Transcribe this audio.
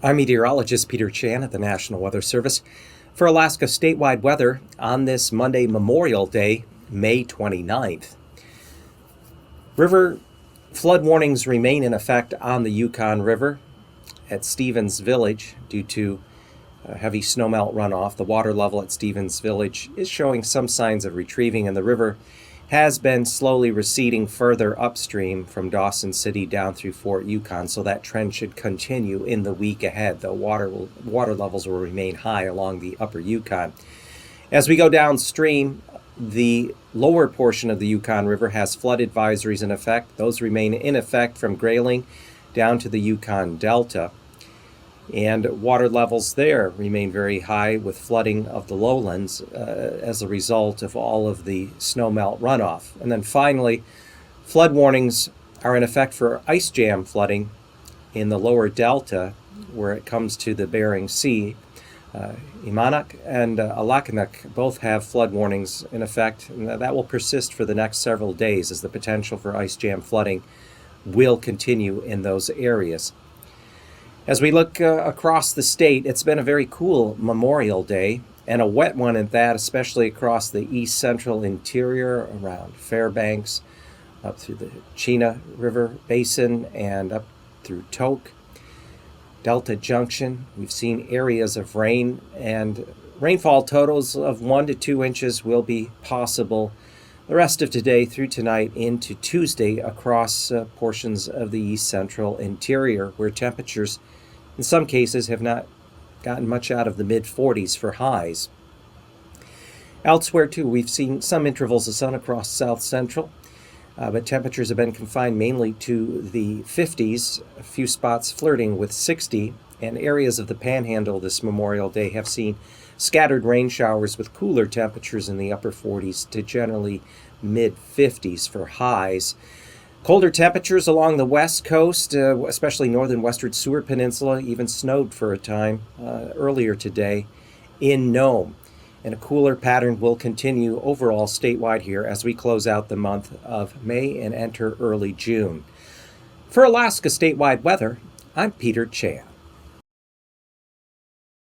I'm meteorologist Peter Chan at the National Weather Service for Alaska statewide weather on this Monday, Memorial Day, May 29th. River flood warnings remain in effect on the Yukon River at Stevens Village due to heavy snowmelt runoff. The water level at Stevens Village is showing some signs of retrieving, and the river has been slowly receding further upstream from Dawson City down through Fort Yukon, so that trend should continue in the week ahead, though water levels will remain high along the upper Yukon. As we go downstream, the lower portion of the Yukon River has flood advisories in effect. Those remain in effect from Grayling down to the Yukon Delta. And water levels there remain very high with flooding of the lowlands as a result of all of the snowmelt runoff. And then finally, flood warnings are in effect for ice jam flooding in the lower delta where it comes to the Bering Sea. Imanak and Alakanuk both have flood warnings in effect, and that will persist for the next several days as the potential for ice jam flooding will continue in those areas. As we look across the state, it's been a very cool Memorial Day, and a wet one at that, especially across the east central interior around Fairbanks, up through the Chena River Basin, and up through Tok, Delta Junction. We've seen areas of rain, and rainfall totals of 1 to 2 inches will be possible the rest of today through tonight into Tuesday across portions of the east central interior, where temperatures in some cases have not gotten much out of the mid-40s for highs. Elsewhere too, we've seen some intervals of sun across south central, but temperatures have been confined mainly to the 50s, a few spots flirting with 60, and areas of the Panhandle this Memorial Day have seen scattered rain showers with cooler temperatures in the upper 40s to generally mid-50s for highs. Colder temperatures along the west coast, especially northern western Seward Peninsula, even snowed for a time earlier today in Nome. And a cooler pattern will continue overall statewide here as we close out the month of May and enter early June. For Alaska statewide weather, I'm Peter Chan.